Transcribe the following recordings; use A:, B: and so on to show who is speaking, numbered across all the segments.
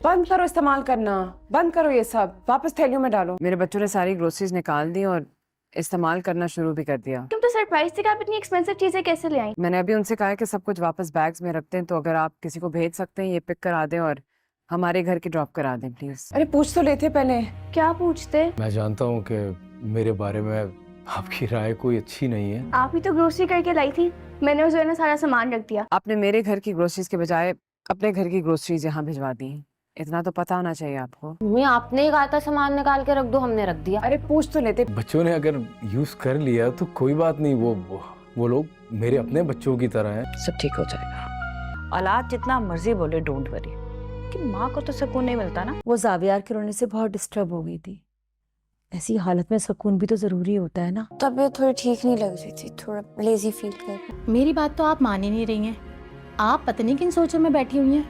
A: बंद करो इस्तेमाल करना, बंद करो ये सब, वापस थैलियों में डालो। मेरे बच्चों ने सारी ग्रोसरीज निकाल दी और इस्तेमाल करना शुरू भी कर दिया।
B: तुम तो सरप्राइज थी कि आप इतनी एक्सपेंसिव चीजें कैसे ले आई?
A: मैंने अभी उनसे कहा है कि सब कुछ वापस बैग्स में रखते हैं, तो अगर आप किसी को भेज सकते हैं ये पिक करा दें और हमारे घर की ड्रॉप करा दें प्लीज। अरे पूछ तो लेते पहले।
B: क्या पूछते?
C: मैं जानता हूँ कि मेरे बारे में आपकी राय कोई अच्छी नहीं है।
B: आप ही तो ग्रोसरी करके लाई थी, मैंने उस वजह सारा सामान रख दिया।
A: आपने मेरे घर की ग्रोसरीज के बजाय अपने घर की ग्रोसरीज यहाँ भिजवा दी। इतना तो पता होना चाहिए आपको।
D: मम्मी आपने ही कहा था सामान निकाल के रख दो, हमने रख दिया।
A: अरे पूछ तो लेते।
C: बच्चों ने अगर यूज कर लिया तो कोई बात नहीं, वो लोग मेरे अपने बच्चों की तरह हैं।
E: सब ठीक हो जाएगा। औलाद जितना मर्जी बोले डोंट वरी, कि माँ को तो सुकून नहीं मिलता ना।
F: वो जावियार के रोने से बहुत डिस्टर्ब हो गई थी। ऐसी हालत में सुकून भी तो जरूरी होता है ना।
B: तबीयत थोड़ी ठीक नहीं लग रही थी, थोड़ा लेजी फील कर।
G: मेरी बात तो आप मान ही नहीं रही हैं। आप पता नहीं किन सोचों में बैठी हुई हैं।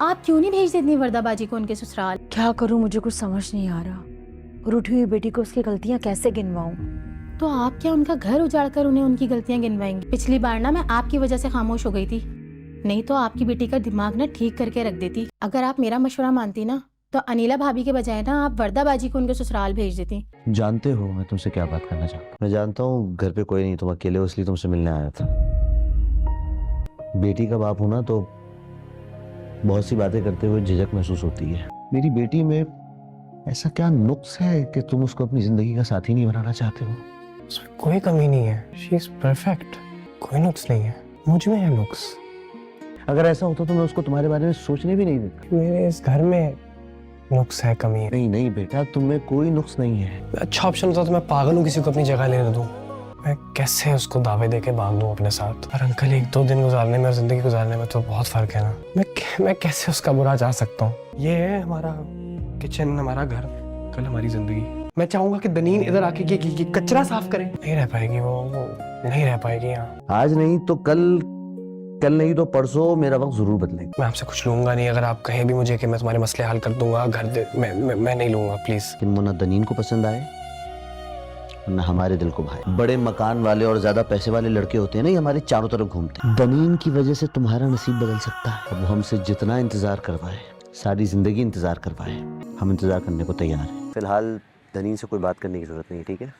G: आप क्यों नहीं भेज देती वर्दाबाजी को उनके ससुराल?
F: क्या करूं, मुझे कुछ समझ नहीं आ रहा। और उठी हुई बेटी को उसकी गलतियां कैसे गिनवाऊं?
G: तो आप क्या उनका घर उजाड़ कर उन्हें उनकी गलतियां गिनवाएंगी? पिछली बार ना मैं आपकी वजह से खामोश हो गई थी, नहीं तो आपकी बेटी का दिमाग ना ठीक करके रख देती। अगर आप मेरा मशवरा मानती ना तो अनिला भाभी के बजाय ना आप वर्दाबाजी को उनके ससुराल भेज देती।
H: जानते हो मैं तुमसे क्या बात करना चाहता हूँ? मैं जानता हूँ घर पे कोई नहीं, तुम अकेले हो, इसलिए तुमसे मिलने आया था। बेटी का बाप होना तो बहुत सी बातें करते हुए झिझक महसूस होती है। मेरी बेटी में ऐसा क्या नुक्स है कि तुम उसको अपनी जिंदगी का साथी नहीं बनाना चाहते हो?
C: उसमें कोई कमी नहीं है, शी इज परफेक्ट, कोई नुक्स नहीं है। मुझ में है नुक्स।
H: अगर ऐसा होता तो मैं उसको तुम्हारे बारे में सोचने भी नहीं देता।
C: मेरे इस घर में नुक्स है, कमी है।
H: नहीं नहीं बेटा, तुम में कोई नुक्स नहीं है।
C: अच्छा ऑप्शन होता तो मैं पागल हूँ किसी को अपनी जगह लेने दूँ। मैं कैसे उसको दावे देके बांध दूँ अपने साथ? और अंकल, 1-2 दिन गुजारने में और जिंदगी गुजारने में तो बहुत फर्क है ना। मैं कैसे उसका बुरा चाह सकता हूँ? ये है हमारा किचन, हमारा घर, कल हमारी जिंदगी। मैं चाहूंगा कि दनीन इधर आके ये कचरा साफ करे। नहीं रह पाएगी वो नहीं रह पाएगी यहाँ।
H: आज नहीं तो कल नहीं तो परसों मेरा वक्त जरूर बदलेगा।
C: मैं आपसे कुछ लूंगा नहीं। अगर आप कहें भी मुझे कि मैं तुम्हारे मसले हल कर दूंगा, घर दे, मैं नहीं लूंगा प्लीज।
H: लेकिन वो ना दनीन को पसंद आए और ना हमारे दिल को भाए। बड़े मकान वाले और ज्यादा पैसे वाले लड़के होते हैं ना, ये हमारे चारों तरफ घूमते हैं। दनीन की वजह से तुम्हारा नसीब बदल सकता है। अब वो हमसे जितना इंतजार करवाए, सारी जिंदगी इंतजार करवाए, हम इंतजार करने को तैयार हैं। फिलहाल दनीन से कोई बात करने की जरूरत नहीं, ठीक है?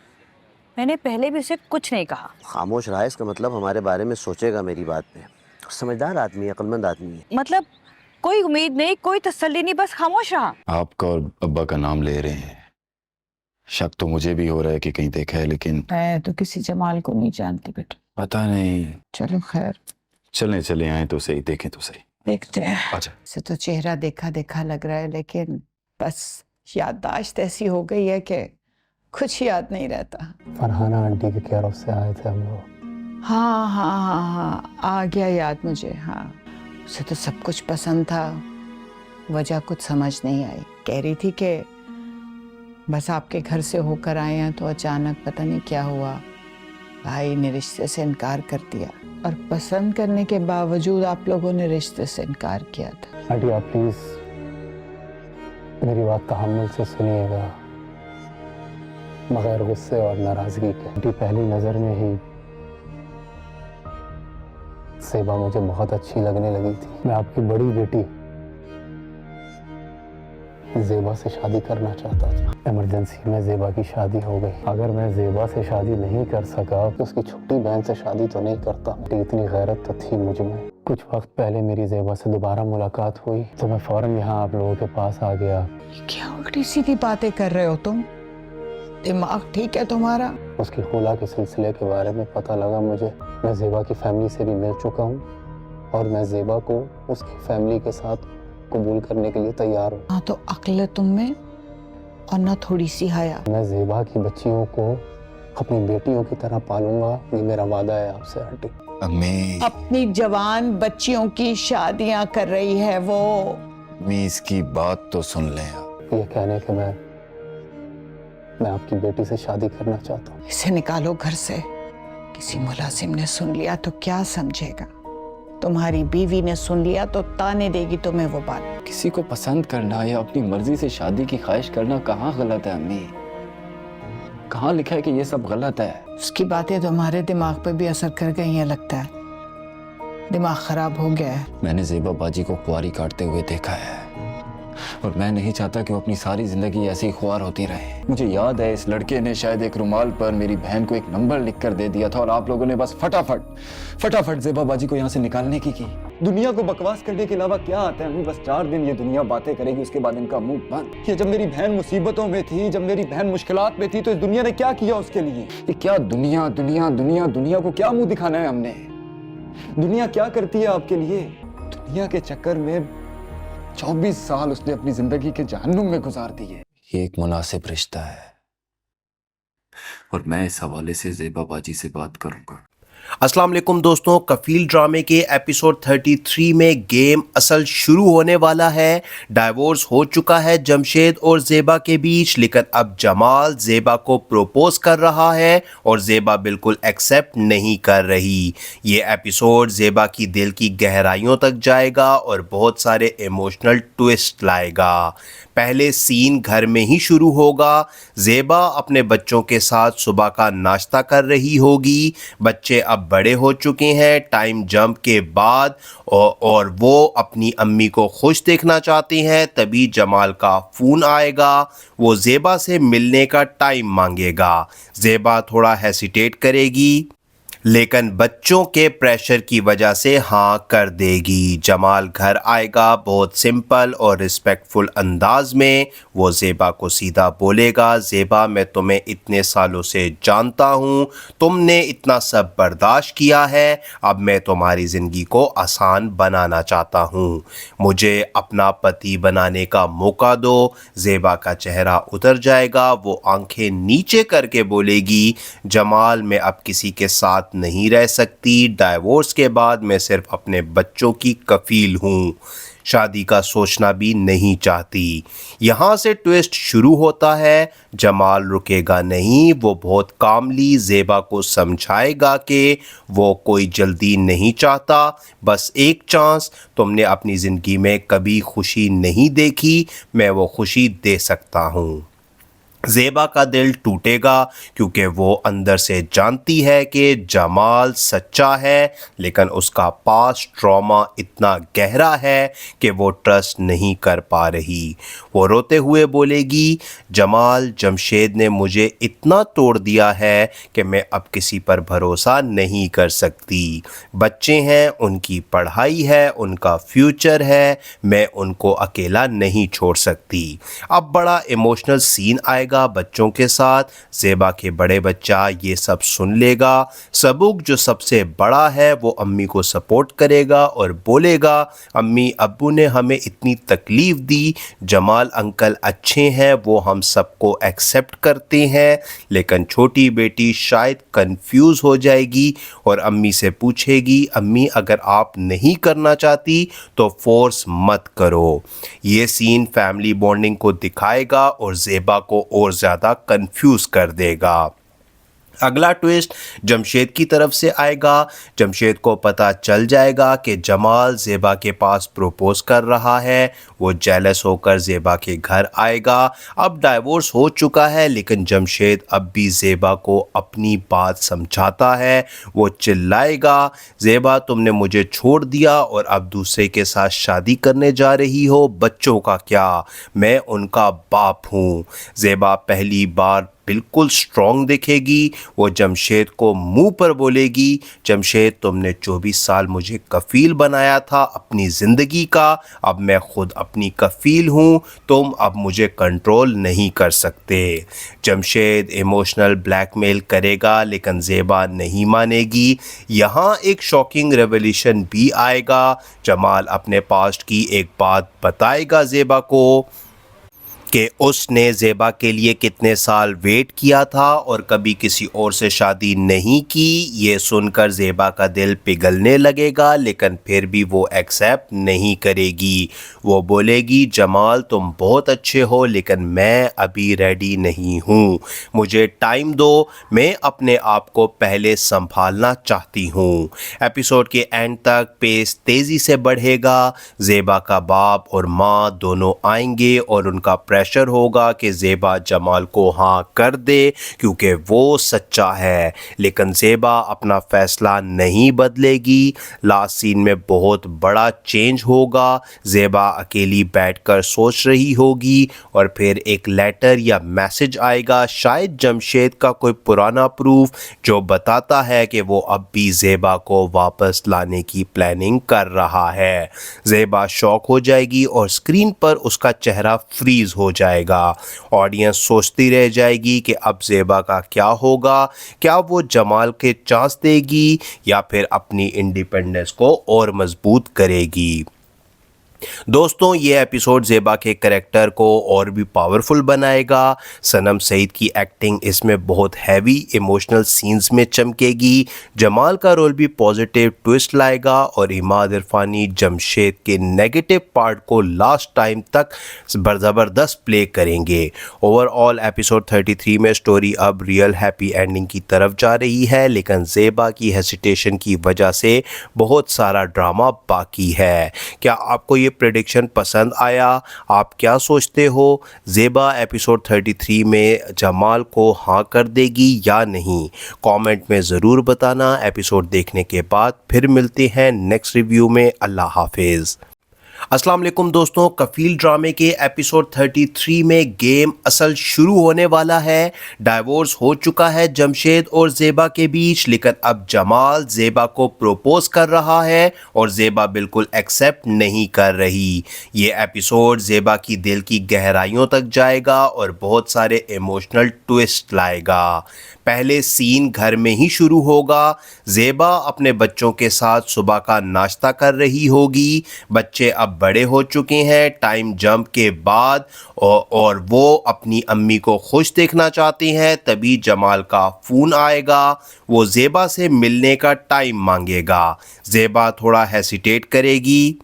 E: मैंने पहले भी उसे कुछ नहीं कहा।
H: खामोश रहा, इसका मतलब हमारे बारे में सोचेगा मेरी बात पे। समझदार आदमी है, अक्लमंद आदमी है।
E: मतलब कोई उम्मीद नहीं, कोई तसल्ली नहीं, बस खामोश रहा।
I: आपका और अब्बा का नाम ले रहे हैं। शक तो मुझे भी हो रहा है कि कहीं देखा है, लेकिन
E: मैं तो किसी जमाल को नहीं जानती बेटा।
I: पता नहीं।
E: चलो खैर,
I: चले आए तो सही, देखें तो सही।
E: देखते हैं।
I: अच्छा।
J: से तो चेहरा देखा देखा लग रहा है, लेकिन बस याददाश्त ऐसी हो गई है कि कुछ याद नहीं रहता।
C: फरहाना आंटी के केयर ऑफ से आए थे हम लोग।
J: हाँ, आ गया याद मुझे। हाँ, उसे तो सब कुछ पसंद था, वजह कुछ समझ नहीं आई। कह रही थी कि बस आपके घर से होकर आए हैं तो अचानक पता नहीं क्या हुआ, भाई ने रिश्ते से इनकार कर दिया। और पसंद करने के बावजूद आप लोगों ने रिश्ते से इनकार किया था।
C: आंटी आप प्लीज मेरी बात तहम्मुल से सुनिएगा, बगैर गुस्से और नाराजगी के। आंटी, पहली नजर में ही सेबा मुझे बहुत अच्छी लगने लगी थी। मैं आपकी बड़ी बेटी ज़ेबा से शादी करना चाहता था। इमरजेंसी में ज़ेबा की शादी हो गई। अगर मैं ज़ेबा से शादी नहीं कर सका तो उसकी छोटी बहन से शादी तो नहीं करता। इतनी गैरत तो थी मुझ में। कुछ वक्त पहले मेरी ज़ेबा से दोबारा मुलाकात हुई तो मैं फौरन यहाँ आप लोगों के पास आ गया।
J: क्या उल्टी सीधी बातें कर रहे हो तुम? दिमाग ठीक है तुम्हारा?
C: उसकी खुला के सिलसिले के बारे में पता लगा मुझे। मैं ज़ेबा की फैमिली से भी मिल चुका हूँ और मैं ज़ेबा को उसकी फैमिली के साथ कबूल करने के लिए तैयार हूँ।
J: हाँ, तो अक्ल है तुम में और ना थोड़ी सी हया।
C: मैं ज़ेबा की बच्चियों को अपनी बेटियों की तरह पालूंगा, ये मेरा वादा है आपसे आंटी।
I: अम्मी,
J: अपनी जवान बच्चियों की शादियां कर रही है वो।
I: अम्मी इसकी बात तो सुन लें आप।
C: ये कहने के मैं आपकी बेटी से शादी करना चाहता हूँ।
J: इसे निकालो घर से। किसी मुलाजिम ने सुन लिया तो क्या समझेगा? तुम्हारी बीवी ने सुन लिया तो ताने देगी तुम्हें वो बात।
I: किसी को पसंद करना या अपनी मर्जी से शादी की ख्वाहिश करना कहाँ गलत है अम्मी? कहाँ लिखा है कि ये सब गलत है?
J: उसकी बातें तुम्हारे दिमाग पे भी असर कर गई हैं लगता है। दिमाग खराब हो गया है।
I: मैंने ज़ेबा बाजी को खुआरी काटते हुए देखा है और मैं नहीं चाहता कि वो अपनी सारी जिंदगी ऐसी खुआर होती रहे। मुझे याद है इस लड़के ने शायद एक रुमाल पर मेरी बहन को एक नंबर लिख कर दे दिया था और आप लोगों ने बस फटाफट ज़ेबा बाजी को यहाँ से निकालने की दुनिया को बकवास करने के अलावा क्या आता है? अम्मी बस 4 दिन ये दुनिया बातें करेगी, उसके बाद इनका मुंह बंद। ये जब मेरी बहन मुसीबतों में थी, जब मेरी बहन मुश्किलात में थी, तो इस दुनिया ने क्या किया उसके लिए? ये क्या दुनिया को क्या मुंह दिखाना है हमने? दुनिया क्या करती है आपके लिए? दुनिया के चक्कर में 24 साल उसने अपनी जिंदगी के जहन्नुम में गुजार दिए। ये एक मुनासिब रिश्ता है और मैं इस हवाले से ज़ेबा बाजी से बात करूंगा।
K: अस्सलाम वालेकुम दोस्तों, कफील ड्रामे के एपिसोड 33 में गेम असल शुरू होने वाला है। डाइवोर्स हो चुका है जमशेद और ज़ेबा के बीच, लेकिन अब जमाल ज़ेबा को प्रपोज कर रहा है और ज़ेबा बिल्कुल एक्सेप्ट नहीं कर रही। ये एपिसोड ज़ेबा की दिल की गहराइयों तक जाएगा और बहुत सारे इमोशनल ट्विस्ट लाएगा। पहले सीन घर में ही शुरू होगा। ज़ेबा अपने बच्चों के साथ सुबह का नाश्ता कर रही होगी। बच्चे अब बड़े हो चुके हैं टाइम जंप के बाद और वो अपनी अम्मी को खुश देखना चाहते हैं। तभी जमाल का फ़ोन आएगा, वो ज़ेबा से मिलने का टाइम मांगेगा। ज़ेबा थोड़ा हेसिटेट करेगी लेकिन बच्चों के प्रेशर की वजह से हाँ कर देगी। जमाल घर आएगा बहुत सिंपल और रिस्पेक्टफुल अंदाज में। वो ज़ेबा को सीधा बोलेगा, ज़ेबा मैं तुम्हें इतने सालों से जानता हूँ, तुमने इतना सब बर्दाश्त किया है, अब मैं तुम्हारी ज़िंदगी को आसान बनाना चाहता हूँ, मुझे अपना पति बनाने का मौका दो। ज़ेबा का चेहरा उतर जाएगा, वो आंखें नीचे करके बोलेगी, जमाल मैं अब किसी के साथ नहीं रह सकती, डाइवोर्स के बाद मैं सिर्फ अपने बच्चों की कफील हूँ, शादी का सोचना भी नहीं चाहती। यहाँ से ट्विस्ट शुरू होता है। जमाल रुकेगा नहीं, वो बहुत कामली ज़ेबा को समझाएगा कि वो कोई जल्दी नहीं चाहता, बस एक चांस, तुमने अपनी ज़िंदगी में कभी खुशी नहीं देखी, मैं वो खुशी दे सकता हूँ। ज़ेबा का दिल टूटेगा क्योंकि वो अंदर से जानती है कि जमाल सच्चा है, लेकिन उसका पास्ट ट्रॉमा इतना गहरा है कि वो ट्रस्ट नहीं कर पा रही। वो रोते हुए बोलेगी, जमाल जमशेद ने मुझे इतना तोड़ दिया है कि मैं अब किसी पर भरोसा नहीं कर सकती। बच्चे हैं, उनकी पढ़ाई है, उनका फ्यूचर है, मैं उनको अकेला नहीं छोड़ सकती। अब बड़ा इमोशनल सीन आएगा बच्चों के साथ। ज़ेबा के बड़े बच्चा ये सब सुन लेगा। सबूक जो सबसे बड़ा है वो अम्मी को सपोर्ट करेगा और बोलेगा, अम्मी अब्बू ने हमें इतनी तकलीफ़ दी, जमाल अंकल अच्छे हैं, वो हम सबको एक्सेप्ट करते हैं, लेकिन छोटी बेटी शायद कंफ्यूज हो जाएगी और अम्मी से पूछेगी, अम्मी अगर आप नहीं करना चाहती तो फोर्स मत करो। ये सीन फैमिली बॉन्डिंग को दिखाएगा और ज़ेबा को और ज़्यादा कंफ्यूज कर देगा। अगला ट्विस्ट जमशेद की तरफ से आएगा। जमशेद को पता चल जाएगा कि जमाल ज़ेबा के पास प्रपोज कर रहा है। वो जेलस होकर ज़ेबा के घर आएगा। अब डाइवोर्स हो चुका है, लेकिन जमशेद अब भी ज़ेबा को अपनी बात समझाता है। वो चिल्लाएगा, ज़ेबा तुमने मुझे छोड़ दिया और अब दूसरे के साथ शादी करने जा रही हो, बच्चों का क्या, मैं उनका बाप हूँ। ज़ेबा पहली बार बिल्कुल स्ट्रॉन्ग दिखेगी। वो जमशेद को मुंह पर बोलेगी, जमशेद तुमने 24 साल मुझे कफील बनाया था अपनी ज़िंदगी का, अब मैं ख़ुद अपनी कफील हूँ, तुम अब मुझे कंट्रोल नहीं कर सकते। जमशेद इमोशनल ब्लैकमेल करेगा, लेकिन ज़ेबा नहीं मानेगी। यहाँ एक शॉकिंग रेवोल्यूशन भी आएगा। जमाल अपने पास्ट की एक बात बताएगा ज़ेबा को कि उसने ज़ेबा के लिए कितने साल वेट किया था और कभी किसी और से शादी नहीं की। ये सुनकर ज़ेबा का दिल पिघलने लगेगा, लेकिन फिर भी वो एक्सेप्ट नहीं करेगी। वो बोलेगी, जमाल तुम बहुत अच्छे हो, लेकिन मैं अभी रेडी नहीं हूँ, मुझे टाइम दो, मैं अपने आप को पहले संभालना चाहती हूँ। एपिसोड के एंड तक पेस तेज़ी से बढ़ेगा। ज़ेबा का बाप और माँ दोनों आएंगे और उनका प्रेशर होगा कि ज़ेबा जमाल को हाँ कर दे क्योंकि वो सच्चा है, लेकिन ज़ेबा अपना फ़ैसला नहीं बदलेगी। लास्ट सीन में बहुत बड़ा चेंज होगा। ज़ेबा अकेली बैठकर सोच रही होगी और फिर एक लेटर या मैसेज आएगा, शायद जमशेद का कोई पुराना प्रूफ, जो बताता है कि वो अब भी ज़ेबा को वापस लाने की प्लानिंग कर रहा है। ज़ेबा शॉक हो जाएगी और स्क्रीन पर उसका चेहरा फ्रीज हो जाएगा। ऑडियंस सोचती रह जाएगी कि अब ज़ेबा का क्या होगा, क्या वो जमाल के चांस देगी या फिर अपनी इंडिपेंडेंस को और मजबूत करेगी। दोस्तों, ये एपिसोड ज़ेबा के करैक्टर को और भी पावरफुल बनाएगा। सनम सईद की एक्टिंग इसमें बहुत हैवी इमोशनल सीन्स में चमकेगी। जमाल का रोल भी पॉजिटिव ट्विस्ट लाएगा और इमाद इरफानी जमशेद के नेगेटिव पार्ट को लास्ट टाइम तक ज़बरदस्त प्ले करेंगे। ओवरऑल एपिसोड 33 में स्टोरी अब रियल हैप्पी एंडिंग की तरफ जा रही है, लेकिन ज़ेबा की हेसिटेशन की वजह से बहुत सारा ड्रामा बाकी है। क्या आपको ये प्रेडिक्शन पसंद आया? आप क्या सोचते हो? ज़ेबा एपिसोड 33 में जमाल को हाँ कर देगी या नहीं? कमेंट में ज़रूर बताना। एपिसोड देखने के बाद फिर मिलते हैं नेक्स्ट रिव्यू में। अल्लाह हाफिज़। अस्सलाम वालेकुम दोस्तों, कफील ड्रामे के एपिसोड 33 में गेम असल शुरू होने वाला है। डाइवोर्स हो चुका है जमशेद और ज़ेबा के बीच, लेकिन अब जमाल ज़ेबा को प्रपोज कर रहा है और ज़ेबा बिल्कुल एक्सेप्ट नहीं कर रही। ये एपिसोड ज़ेबा की दिल की गहराइयों तक जाएगा और बहुत सारे इमोशनल ट्विस्ट लाएगा। पहले सीन घर में ही शुरू होगा। ज़ेबा अपने बच्चों के साथ सुबह का नाश्ता कर रही होगी। बच्चे अब बड़े हो चुके हैं टाइम जंप के बाद और वो अपनी अम्मी को खुश देखना चाहते हैं। तभी जमाल का फ़ोन आएगा। वो ज़ेबा से मिलने का टाइम मांगेगा। ज़ेबा थोड़ा हेसिटेट करेगी,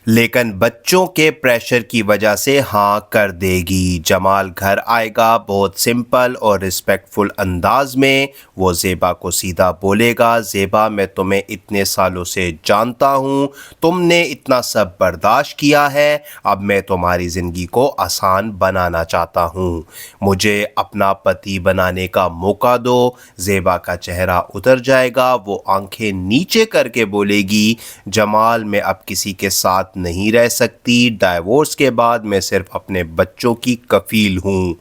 K: लेकिन बच्चों के प्रेशर की वजह से हाँ कर देगी। जमाल घर आएगा बहुत सिंपल और रिस्पेक्टफुल अंदाज में। वो ज़ेबा को सीधा बोलेगा, ज़ेबा मैं तुम्हें इतने सालों से जानता हूँ, तुमने इतना सब बर्दाश्त किया है, अब मैं तुम्हारी ज़िंदगी को आसान बनाना चाहता हूँ, मुझे अपना पति बनाने का मौका दो। ज़ेबा का चेहरा उतर जाएगा। वो आंखें नीचे करके बोलेगी, जमाल मैं अब किसी के साथ नहीं रह सकती। डाइवोर्स के बाद मैं सिर्फ अपने बच्चों की कफील हूँ,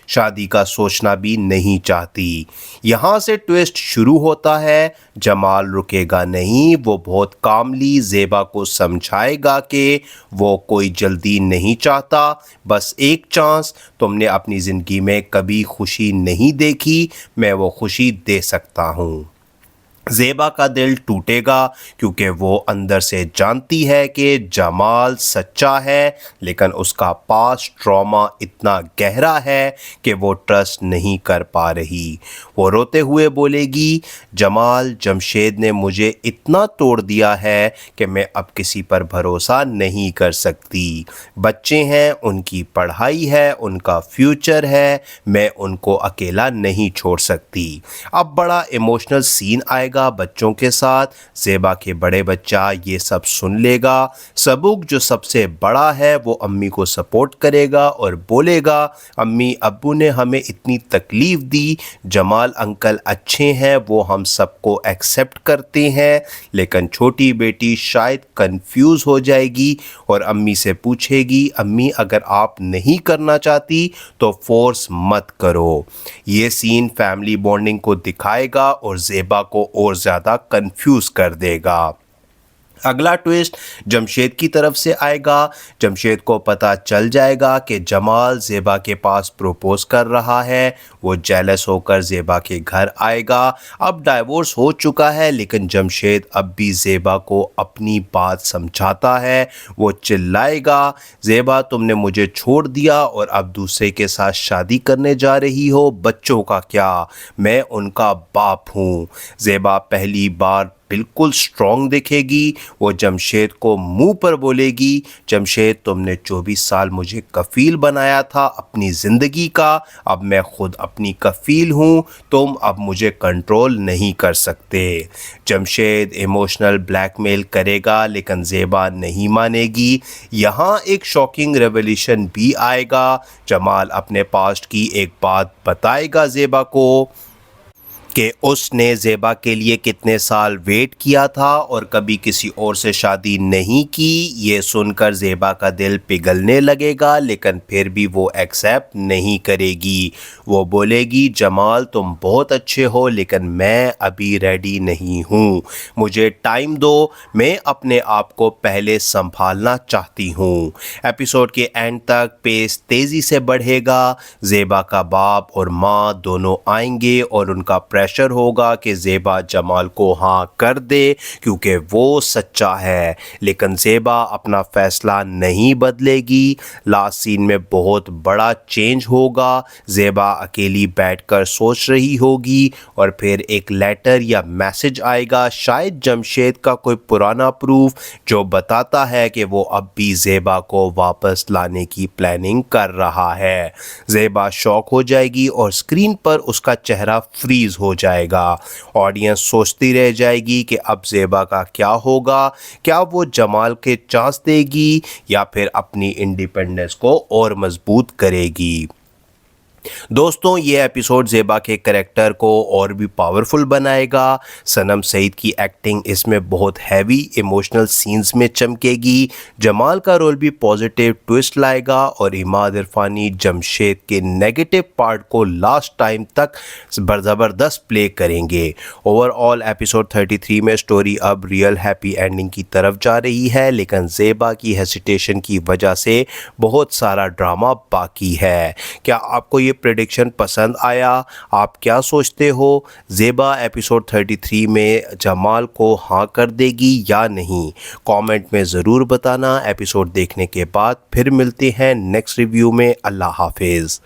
K: शादी का सोचना भी नहीं चाहती। यहाँ से ट्विस्ट शुरू होता है। जमाल रुकेगा नहीं। वो बहुत कामली ज़ेबा को समझाएगा कि वो कोई जल्दी नहीं चाहता, बस एक चांस। तुमने अपनी ज़िंदगी में कभी खुशी नहीं देखी, मैं वो खुशी दे सकता हूँ। ज़ेबा का दिल टूटेगा क्योंकि वो अंदर से जानती है कि जमाल सच्चा है, लेकिन उसका पास्ट ट्रॉमा इतना गहरा है कि वो ट्रस्ट नहीं कर पा रही। वो रोते हुए बोलेगी, जमाल जमशेद ने मुझे इतना तोड़ दिया है कि मैं अब किसी पर भरोसा नहीं कर सकती। बच्चे हैं, उनकी पढ़ाई है, उनका फ्यूचर है, मैं उनको अकेला नहीं छोड़ सकती। अब बड़ा इमोशनल सीन आएगा बच्चों के साथ। ज़ेबा के बड़े बच्चा ये सब सुन लेगा। सबूक जो सबसे बड़ा है वो अम्मी को सपोर्ट करेगा और बोलेगा, अम्मी अब्बू ने हमें इतनी तकलीफ़ दी, जमाल अंकल अच्छे हैं, वो हम सबको एक्सेप्ट करते हैं। लेकिन छोटी बेटी शायद कंफ्यूज हो जाएगी और अम्मी से पूछेगी, अम्मी अगर आप नहीं करना चाहती तो फोर्स मत करो। ये सीन फैमिली बॉन्डिंग को दिखाएगा और ज़ेबा को और ज़्यादा कंफ्यूज कर देगा। अगला ट्विस्ट जमशेद की तरफ से आएगा। जमशेद को पता चल जाएगा कि जमाल ज़ेबा के पास प्रपोज कर रहा है। वो जेलस होकर ज़ेबा के घर आएगा। अब डाइवोर्स हो चुका है, लेकिन जमशेद अब भी ज़ेबा को अपनी बात समझाता है। वो चिल्लाएगा, ज़ेबा तुमने मुझे छोड़ दिया और अब दूसरे के साथ शादी करने जा रही हो, बच्चों का क्या, मैं उनका बाप हूँ। ज़ेबा पहली बार बिल्कुल स्ट्रॉन्ग दिखेगी। वो जमशेद को मुंह पर बोलेगी, जमशेद तुमने 24 साल मुझे कफ़ील बनाया था अपनी ज़िंदगी का, अब मैं ख़ुद अपनी कफ़ील हूँ, तुम अब मुझे कंट्रोल नहीं कर सकते। जमशेद इमोशनल ब्लैकमेल करेगा लेकिन ज़ेबा नहीं मानेगी। यहाँ एक शॉकिंग रेवलेशन भी आएगा। जमाल अपने पास्ट की एक बात बताएगा ज़ेबा को कि उसने ज़ेबा के लिए कितने साल वेट किया था और कभी किसी और से शादी नहीं की। ये सुनकर ज़ेबा का दिल पिघलने लगेगा लेकिन फिर भी वो एक्सेप्ट नहीं करेगी। वो बोलेगी, जमाल तुम बहुत अच्छे हो लेकिन मैं अभी रेडी नहीं हूँ, मुझे टाइम दो, मैं अपने आप को पहले संभालना चाहती हूँ। एपिसोड के एंड तक पेस तेज़ी से बढ़ेगा। ज़ेबा का बाप और माँ दोनों आएंगे और उनका प्रेशर होगा कि ज़ेबा जमाल को हाँ कर दे क्योंकि वो सच्चा है, लेकिन ज़ेबा अपना फ़ैसला नहीं बदलेगी। लास्ट सीन में बहुत बड़ा चेंज होगा। ज़ेबा अकेली बैठकर सोच रही होगी और फिर एक लेटर या मैसेज आएगा, शायद जमशेद का कोई पुराना प्रूफ जो बताता है कि वो अब भी ज़ेबा को वापस लाने की प्लानिंग कर रहा है। ज़ेबा शॉक हो जाएगी और स्क्रीन पर उसका चेहरा फ्रीज हो जाएगा। ऑडियंस सोचती रह जाएगी कि अब ज़ेबा का क्या होगा, क्या वो जमाल के चांस देगी या फिर अपनी इंडिपेंडेंस को और मजबूत करेगी। दोस्तों, ये एपिसोड ज़ेबा के करैक्टर को और भी पावरफुल बनाएगा। सनम सईद की एक्टिंग इसमें बहुत हैवी इमोशनल सीन्स में चमकेगी। जमाल का रोल भी पॉजिटिव ट्विस्ट लाएगा और इमाद इरफानी जमशेद के नेगेटिव पार्ट को लास्ट टाइम तक ज़बरदस्त प्ले करेंगे। ओवरऑल एपिसोड 33 में स्टोरी अब रियल हैप्पी एंडिंग की तरफ जा रही है, लेकिन ज़ेबा की हेसिटेशन की वजह से बहुत सारा ड्रामा बाकी है। क्या आपको ये प्रेडिक्शन पसंद आया? आप क्या सोचते हो? ज़ेबा एपिसोड 33 में जमाल को हाँ कर देगी या नहीं? कमेंट में ज़रूर बताना। एपिसोड देखने के बाद फिर मिलते हैं नेक्स्ट रिव्यू में। अल्लाह हाफिज़।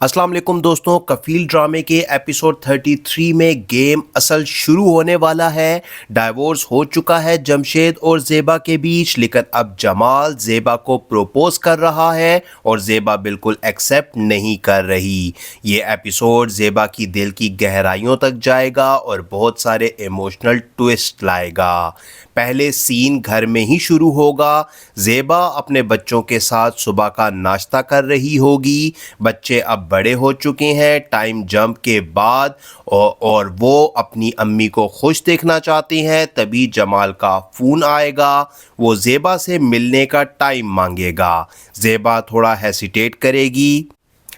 K: अस्सलाम वालेकुम दोस्तों, कफील ड्रामे के एपिसोड 33 में गेम असल शुरू होने वाला है। डाइवोर्स हो चुका है जमशेद और ज़ेबा के बीच, लेकिन अब जमाल ज़ेबा को प्रपोज कर रहा है और ज़ेबा बिल्कुल एक्सेप्ट नहीं कर रही। ये एपिसोड ज़ेबा की दिल की गहराइयों तक जाएगा और बहुत सारे इमोशनल ट्विस्ट लाएगा। पहले सीन घर में ही शुरू होगा। ज़ेबा अपने बच्चों के साथ सुबह का नाश्ता कर रही होगी। बच्चे अब बड़े हो चुके हैं टाइम जंप के बाद और वो अपनी अम्मी को खुश देखना चाहते हैं। तभी जमाल का फ़ोन आएगा। वो ज़ेबा से मिलने का टाइम मांगेगा। ज़ेबा थोड़ा हेसिटेट करेगी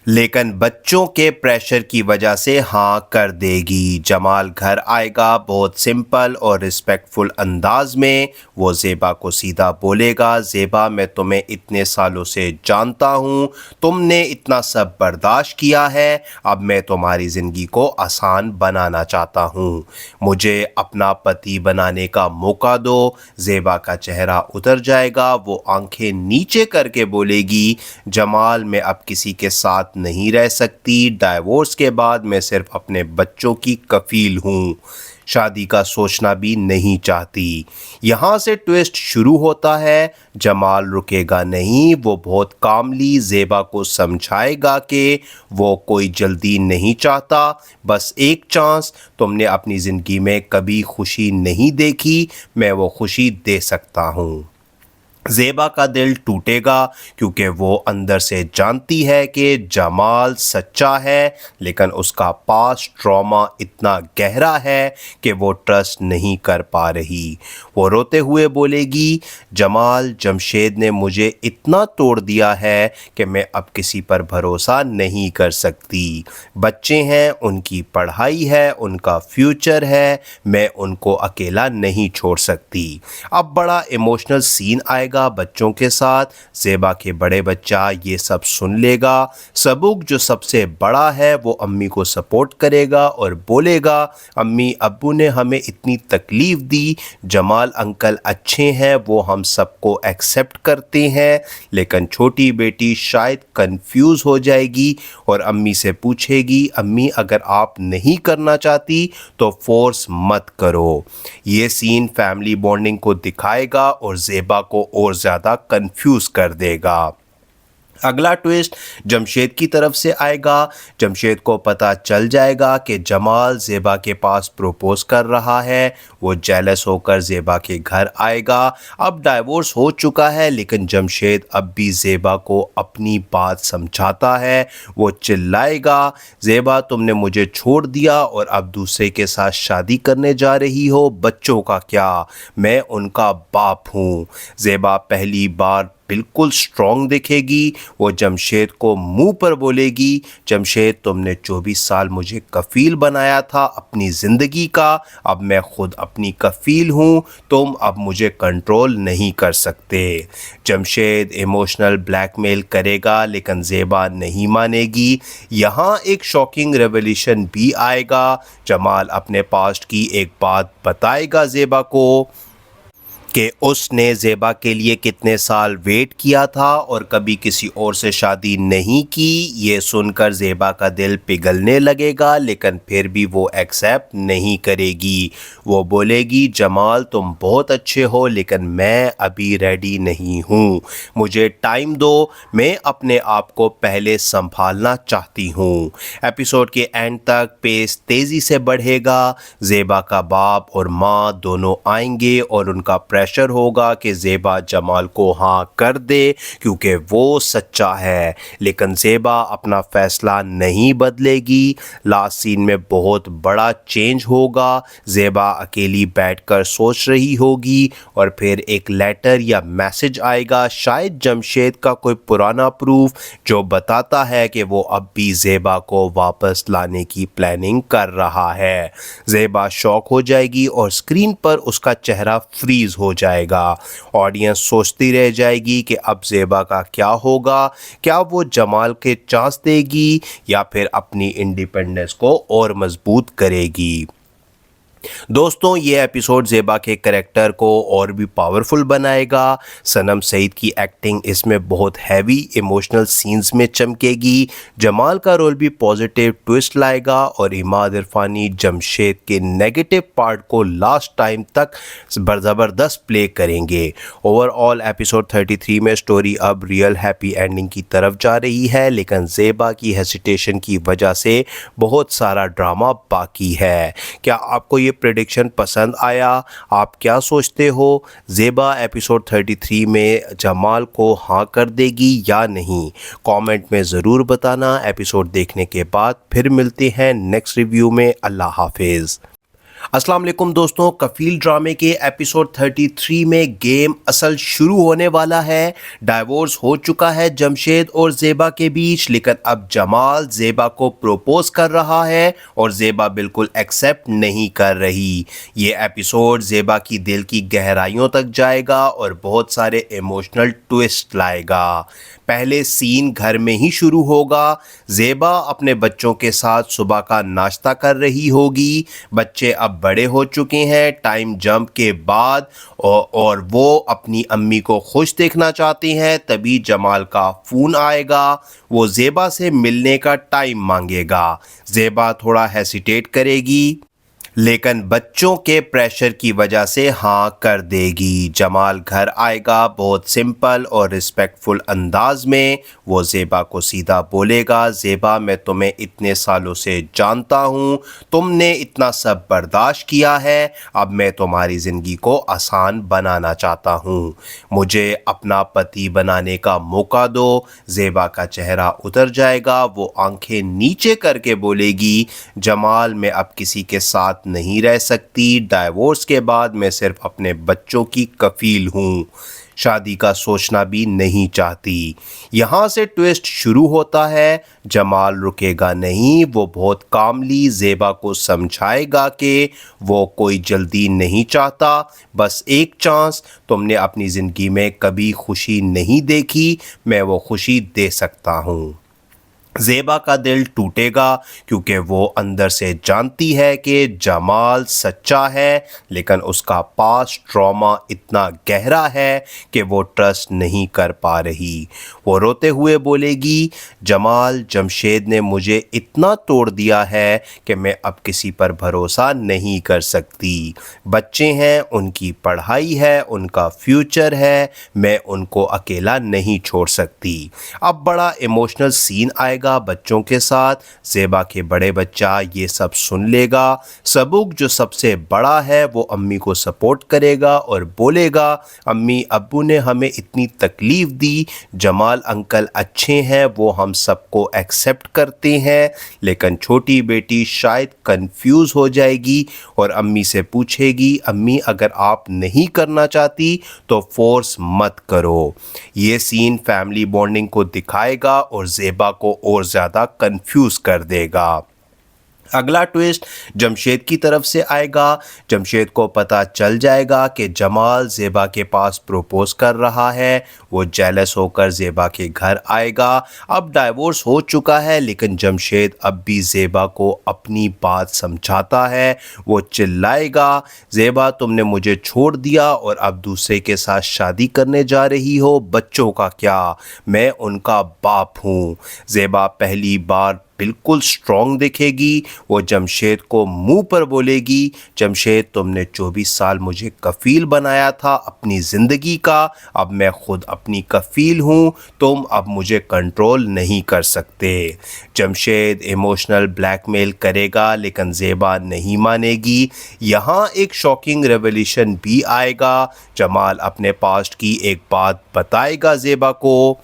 K: लेकिन बच्चों के प्रेशर की वजह से हाँ कर देगी। जमाल घर आएगा बहुत सिंपल और रिस्पेक्टफुल अंदाज में। वो ज़ेबा को सीधा बोलेगा, ज़ेबा मैं तुम्हें इतने सालों से जानता हूँ, तुमने इतना सब बर्दाश्त किया है, अब मैं तुम्हारी ज़िंदगी को आसान बनाना चाहता हूँ, मुझे अपना पति बनाने का मौका दो। ज़ेबा का चेहरा उतर जाएगा। वो आंखें नीचे करके बोलेगी, जमाल मैं अब किसी के साथ नहीं रह सकती, डाइवोर्स के बाद मैं सिर्फ अपने बच्चों की कफील हूँ, शादी का सोचना भी नहीं चाहती। यहाँ से ट्विस्ट शुरू होता है। जमाल रुकेगा नहीं। वो बहुत कामली ज़ेबा को समझाएगा कि वो कोई जल्दी नहीं चाहता, बस एक चांस, तुमने अपनी ज़िंदगी में कभी खुशी नहीं देखी, मैं वो खुशी दे सकता हूँ। ज़ेबा का दिल टूटेगा क्योंकि वो अंदर से जानती है कि जमाल सच्चा है, लेकिन उसका पास्ट ट्रॉमा इतना गहरा है कि वो ट्रस्ट नहीं कर पा रही। वो रोते हुए बोलेगी, जमाल जमशेद ने मुझे इतना तोड़ दिया है कि मैं अब किसी पर भरोसा नहीं कर सकती। बच्चे हैं, उनकी पढ़ाई है, उनका फ्यूचर है, मैं उनको अकेला नहीं छोड़ सकती। अब बड़ा इमोशनल सीन आएगा। آئے گا بچوں کے ساتھ. زیبا کے بڑے بچہ یہ سب سن لے گا. سبوک جو سب سے بڑا ہے وہ امی کو سپورٹ کرے گا اور بولے گا امی ابو نے ہمیں اتنی تکلیف دی, جمال انکل اچھے ہیں, وہ ہم سب کو ایکسیپٹ کرتے ہیں. لیکن چھوٹی بیٹی شاید کنفیوز ہو جائے گی اور امی سے پوچھے گی امی اگر آپ نہیں کرنا چاہتی تو فورس مت کرو. یہ سین فیملی بانڈنگ کو دکھائے گا اور زیبا کو اور زیادہ کنفیوز کر دے گا. اگلا ٹویسٹ جمشید کی طرف سے آئے گا. جمشید کو پتہ چل جائے گا کہ جمال زیبا کے پاس پروپوز کر رہا ہے. وہ جیلس ہو کر زیبا کے گھر آئے گا. اب ڈائیورس ہو چکا ہے لیکن جمشید اب بھی زیبا کو اپنی بات سمجھاتا ہے. وہ چلائے گا زیبا تم نے مجھے چھوڑ دیا اور اب دوسرے کے ساتھ شادی کرنے جا رہی ہو, بچوں کا کیا, میں ان کا باپ ہوں. زیبا پہلی بار بالکل سٹرونگ دکھے گی. وہ جمشید کو منہ پر بولے گی جمشید تم نے 24 سال مجھے کفیل بنایا تھا اپنی زندگی کا, اب میں خود اپنی کفیل ہوں, تم اب مجھے کنٹرول نہیں کر سکتے. جمشید ایموشنل بلیک میل کرے گا لیکن زیبا نہیں مانے گی. یہاں ایک شاکنگ ریولیشن بھی آئے گا. جمال اپنے پاسٹ کی ایک بات بتائے گا زیبا کو کہ اس نے زیبا کے لیے کتنے سال ویٹ کیا تھا اور کبھی کسی اور سے شادی نہیں کی. یہ سن کر زیبا کا دل پگھلنے لگے گا لیکن پھر بھی وہ ایکسیپٹ نہیں کرے گی. وہ بولے گی جمال تم بہت اچھے ہو لیکن میں ابھی ریڈی نہیں ہوں, مجھے ٹائم دو, میں اپنے آپ کو پہلے سنبھالنا چاہتی ہوں. ایپیسوڈ کے اینڈ تک پیس تیزی سے بڑھے گا. زیبا کا باپ اور ماں دونوں آئیں گے اور ان کا پریشر ہوگا کہ زیبا جمال کو ہاں کر دے کیونکہ وہ سچا ہے. لیکن زیبا اپنا فیصلہ نہیں بدلے گی. لاسٹ سین میں بہت بڑا چینج ہوگا. زیبا اکیلی بیٹھ کر سوچ رہی ہوگی اور پھر ایک لیٹر یا میسج آئے گا, شاید جمشید کا کوئی پرانا پروف جو بتاتا ہے کہ وہ اب بھی زیبا کو واپس لانے کی پلاننگ کر رہا ہے. زیبا شاک ہو جائے گی اور اسکرین پر اس کا چہرہ فریز ہو جائے گا. آڈینس سوچتی رہ جائے گی کہ اب زیبا کا کیا ہوگا, کیا وہ جمال کے چانس دے گی یا پھر اپنی انڈیپینڈنس کو اور مضبوط کرے گی. دوستوں یہ ایپیسوڈ زیبا کے کریکٹر کو اور بھی پاورفل بنائے گا. صنم سعید کی ایکٹنگ اس میں بہت ہیوی ایموشنل سینز میں چمکے گی. جمال کا رول بھی پازیٹیو ٹویسٹ لائے گا اور عماد عرفانی جمشید کے نیگیٹو پارٹ کو لاسٹ ٹائم تک زبردست پلے کریں گے. اوور آل ایپیسوڈ 33 میں سٹوری اب ریئل ہیپی اینڈنگ کی طرف جا رہی ہے لیکن زیبا کی ہیسیٹیشن کی وجہ سے بہت سارا ڈرامہ باقی ہے. کیا آپ کو یہ پریڈکشن پسند آیا؟ آپ کیا سوچتے ہو زیبا ایپیسوڈ 33 میں جمال کو ہاں کر دے گی یا نہیں؟ کامنٹ میں ضرور بتانا. ایپیسوڈ دیکھنے کے بعد پھر ملتے ہیں نیکسٹ ریویو میں. اللہ حافظ. السلام علیکم دوستوں, کفیل ڈرامے کے ایپیسوڈ 33 میں گیم اصل شروع ہونے والا ہے. ڈائیورس ہو چکا ہے جمشید اور زیبا کے بیچ لیکن اب جمال زیبا کو پروپوز کر رہا ہے اور زیبا بالکل ایکسیپٹ نہیں کر رہی. یہ ایپیسوڈ زیبا کی دل کی گہرائیوں تک جائے گا اور بہت سارے ایموشنل ٹویسٹ لائے گا. پہلے سین گھر میں ہی شروع ہوگا. زیبا اپنے بچوں کے ساتھ صبح کا ناشتہ کر رہی ہوگی. بچے اب بڑے ہو چکے ہیں ٹائم جمپ کے بعد اور وہ اپنی امی کو خوش دیکھنا چاہتے ہیں. تبھی جمال کا فون آئے گا. وہ زیبا سے ملنے کا ٹائم مانگے گا. زیبا تھوڑا ہیسیٹیٹ کرے گی لیکن بچوں کے پریشر کی وجہ سے ہاں کر دے گی. جمال گھر آئے گا بہت سمپل اور رسپیکٹفل انداز میں. وہ زیبا کو سیدھا بولے گا زیبا میں تمہیں اتنے سالوں سے جانتا ہوں, تم نے اتنا سب برداشت کیا ہے, اب میں تمہاری زندگی کو آسان بنانا چاہتا ہوں, مجھے اپنا پتی بنانے کا موقع دو. زیبا کا چہرہ اتر جائے گا. وہ آنکھیں نیچے کر کے بولے گی جمال میں اب کسی کے ساتھ نہیں رہ سکتی. ڈائیورس کے بعد میں صرف اپنے بچوں کی کفیل ہوں. शादी का सोचना भी नहीं चाहती। यहाँ से ट्विस्ट शुरू होता है। जमाल रुकेगा नहीं, वो बहुत कामली ज़ेबा को समझाएगा कि वो कोई जल्दी नहीं चाहता, बस एक चांस, तुमने अपनी ज़िंदगी में कभी खुशी नहीं देखी, मैं वो खुशी दे सकता हूँ। ज़ेबा का दिल टूटेगा क्योंकि वो अंदर से जानती है कि जमाल सच्चा है, लेकिन उसका पास्ट ट्रॉमा इतना गहरा है कि वो ट्रस्ट नहीं कर पा रही। वो रोते हुए बोलेगी, जमाल, जमशेद ने मुझे इतना तोड़ दिया है कि मैं अब किसी पर भरोसा नहीं कर सकती। बच्चे हैं, उनकी पढ़ाई है, उनका फ्यूचर है, मैं उनको अकेला नहीं छोड़ सकती। अब बड़ा इमोशनल सीन आएगा बच्चों के साथ। ज़ेबा के बड़े बच्चा ये सब सुन लेगा। सबूक जो सबसे बड़ा है वो अम्मी को सपोर्ट करेगा और बोलेगा, अम्मी अब्बू ने हमें इतनी तकलीफ़ दी, जमाल अंकल अच्छे हैं, वो हम सबको एक्सेप्ट करते हैं। लेकिन छोटी बेटी शायद कंफ्यूज हो जाएगी और अम्मी से पूछेगी, अम्मी अगर आप नहीं करना चाहती तो फोर्स मत करो। ये सीन फैमिली बॉन्डिंग को दिखाएगा और ज़ेबा को और ज़्यादा कंफ्यूज कर देगा। अगला ट्विस्ट जमशेद की तरफ से आएगा। जमशेद को पता चल जाएगा कि जमाल ज़ेबा के पास प्रपोज कर रहा है। वो जेलस होकर ज़ेबा के घर आएगा। अब डाइवोर्स हो चुका है, लेकिन जमशेद अब भी ज़ेबा को अपनी बात समझाता है। वो चिल्लाएगा, ज़ेबा तुमने मुझे छोड़ दिया और अब दूसरे के साथ शादी करने जा रही हो, बच्चों का क्या, मैं उनका बाप हूँ। ज़ेबा पहली बार बिल्कुल स्ट्रॉन्ग दिखेगी। वो जमशेद को मुंह पर बोलेगी, जमशेद तुमने 24 साल मुझे कफ़ील बनाया था अपनी ज़िंदगी का, अब मैं ख़ुद अपनी कफ़ील हूँ, तुम अब मुझे कंट्रोल नहीं कर सकते। जमशेद इमोशनल ब्लैकमेल करेगा, लेकिन ज़ेबा नहीं मानेगी। यहाँ एक शॉकिंग रेवोल्यूशन भी आएगा। जमाल अपने पास्ट की एक बात बताएगा ज़ेबा को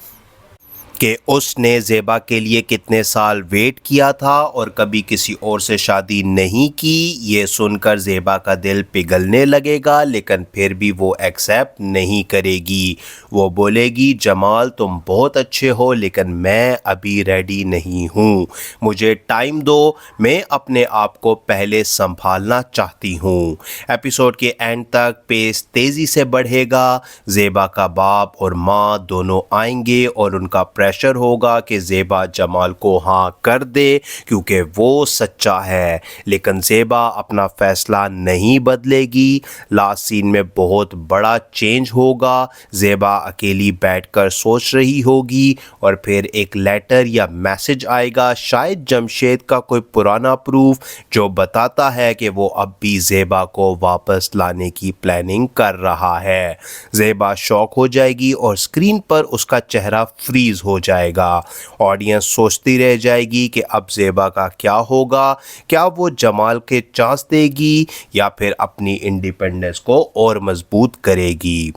K: कि उसने ज़ेबा के लिए कितने साल वेट किया था और कभी किसी और से शादी नहीं की। ये सुनकर ज़ेबा का दिल पिघलने लगेगा, लेकिन फिर भी वो एक्सेप्ट नहीं करेगी। वो बोलेगी, जमाल तुम बहुत अच्छे हो, लेकिन मैं अभी रेडी नहीं हूँ, मुझे टाइम दो, मैं अपने आप को पहले संभालना चाहती हूँ। एपिसोड के एंड तक पेस तेज़ी से बढ़ेगा। ज़ेबा का बाप और माँ दोनों आएंगे और उनका प्रेशर होगा कि ज़ेबा जमाल को हाँ कर दे क्योंकि वो सच्चा है, लेकिन ज़ेबा अपना फैसला नहीं बदलेगी। लास्ट सीन में बहुत बड़ा चेंज होगा। ज़ेबा अकेली बैठकर सोच रही होगी और फिर एक लेटर या मैसेज आएगा, शायद जमशेद का कोई पुराना प्रूफ, जो बताता है कि वो अब भी ज़ेबा को वापस लाने की प्लानिंग कर रहा है। ज़ेबा शॉक हो जाएगी और स्क्रीन पर उसका चेहरा फ्रीज हो जाएगा। ऑडियंस सोचती रह जाएगी कि अब ज़ेबा का क्या होगा, क्या वो जमाल के चांस देगी या फिर अपनी इंडिपेंडेंस को और मजबूत करेगी।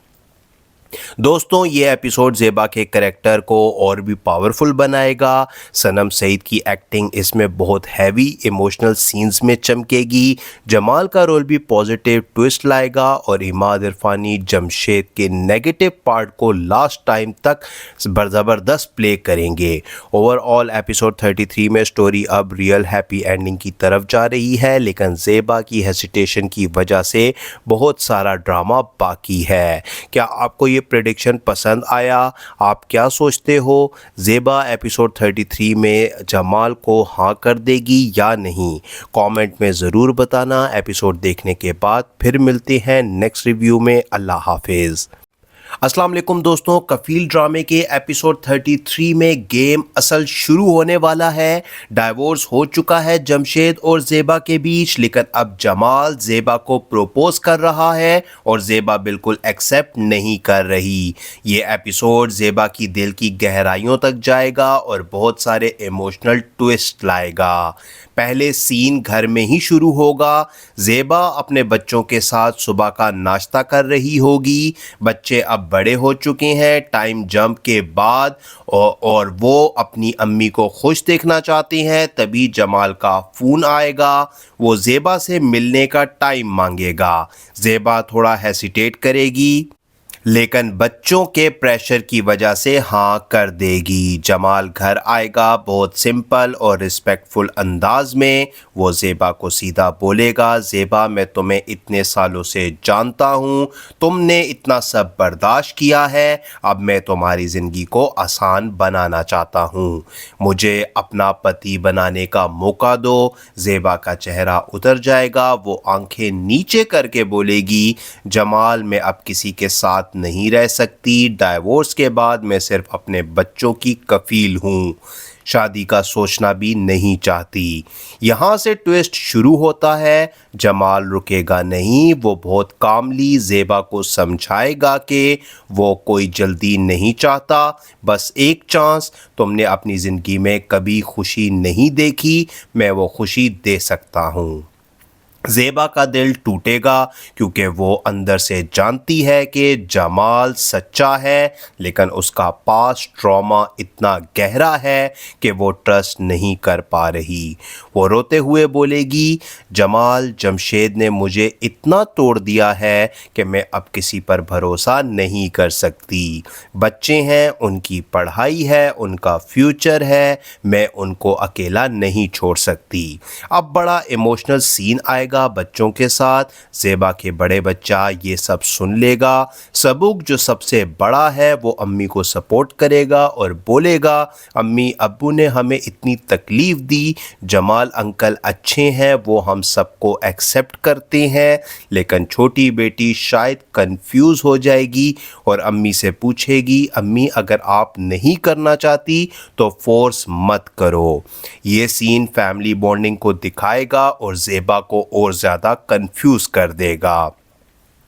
K: दोस्तों, ये एपिसोड ज़ेबा के करैक्टर को और भी पावरफुल बनाएगा। सनम सईद की एक्टिंग इसमें बहुत हैवी इमोशनल सीन्स में चमकेगी। जमाल का रोल भी पॉजिटिव ट्विस्ट लाएगा और इमाद इरफानी जमशेद के नेगेटिव पार्ट को लास्ट टाइम तक ज़बरदस्त प्ले करेंगे। ओवरऑल एपिसोड 33 में स्टोरी अब रियल हैप्पी एंडिंग की तरफ जा रही है, लेकिन ज़ेबा की हेसिटेशन की वजह से बहुत सारा ड्रामा बाकी है। क्या आपको ये प्रेडिक्शन पसंद आया? आप क्या सोचते हो? ज़ेबा एपिसोड 33 में जमाल को हाँ कर देगी या नहीं? कमेंट में ज़रूर बताना। एपिसोड देखने के बाद फिर मिलते हैं नेक्स्ट रिव्यू में। अल्लाह हाफिज़। अस्सलाम वालेकुम दोस्तों, कफील ड्रामे के एपिसोड 33 में गेम असल शुरू होने वाला है। डाइवोर्स हो चुका है जमशेद और ज़ेबा के बीच, लेकिन अब जमाल ज़ेबा को प्रपोज कर रहा है और ज़ेबा बिल्कुल एक्सेप्ट नहीं कर रही। ये एपिसोड ज़ेबा की दिल की गहराइयों तक जाएगा और बहुत सारे इमोशनल ट्विस्ट लाएगा। पहले सीन घर में ही शुरू होगा। ज़ेबा अपने बच्चों के साथ सुबह का नाश्ता कर रही होगी। बच्चे अब बड़े हो चुके हैं टाइम जंप के बाद और वो अपनी अम्मी को खुश देखना चाहते हैं। तभी जमाल का फ़ोन आएगा। वो ज़ेबा से मिलने का टाइम मांगेगा। ज़ेबा थोड़ा हेसिटेट करेगी, लेकिन बच्चों के प्रेशर की वजह से हाँ कर देगी। जमाल घर आएगा, बहुत सिंपल और रिस्पेक्टफुल अंदाज में वो ज़ेबा को सीधा बोलेगा, ज़ेबा मैं तुम्हें इतने सालों से जानता हूँ, तुमने इतना सब बर्दाश्त किया है, अब मैं तुम्हारी ज़िंदगी को आसान बनाना चाहता हूँ, मुझे अपना पति बनाने का मौका दो। ज़ेबा का चेहरा उतर जाएगा, वो आंखें नीचे करके बोलेगी, जमाल मैं अब किसी के साथ नहीं रह सकती, डाइवोर्स के बाद मैं सिर्फ अपने बच्चों की कफील हूँ, शादी का सोचना भी नहीं चाहती। यहाँ से ट्विस्ट शुरू होता है। जमाल रुकेगा नहीं, वो बहुत कामली ज़ेबा को समझाएगा कि वो कोई जल्दी नहीं चाहता, बस एक चांस, तुमने अपनी ज़िंदगी में कभी खुशी नहीं देखी, मैं वो खुशी दे सकता हूँ। ज़ेबा का दिल टूटेगा क्योंकि वो अंदर से जानती है कि जमाल सच्चा है, लेकिन उसका पास्ट ट्रॉमा इतना गहरा है कि वो ट्रस्ट नहीं कर पा रही। वो रोते हुए बोलेगी, जमाल जमशेद ने मुझे इतना तोड़ दिया है कि मैं अब किसी पर भरोसा नहीं कर सकती। बच्चे हैं, उनकी पढ़ाई है, उनका फ्यूचर है, मैं उनको अकेला नहीं छोड़ सकती। अब बड़ा इमोशनल सीन आएगा बच्चों के साथ। ज़ेबा के बड़े बच्चा ये सब सुन लेगा। सबूक जो सबसे बड़ा है वो अम्मी को सपोर्ट करेगा और बोलेगा, अम्मी अब्बू ने हमें इतनी तकलीफ़ दी, जमाल अंकल अच्छे हैं, वो हम सबको एक्सेप्ट करते हैं, लेकिन छोटी बेटी शायद कंफ्यूज हो जाएगी और अम्मी से पूछेगी, अम्मी अगर आप नहीं करना चाहती तो फोर्स मत करो। ये सीन फैमिली बॉन्डिंग को दिखाएगा और ज़ेबा को और ज़्यादा कंफ्यूज कर देगा।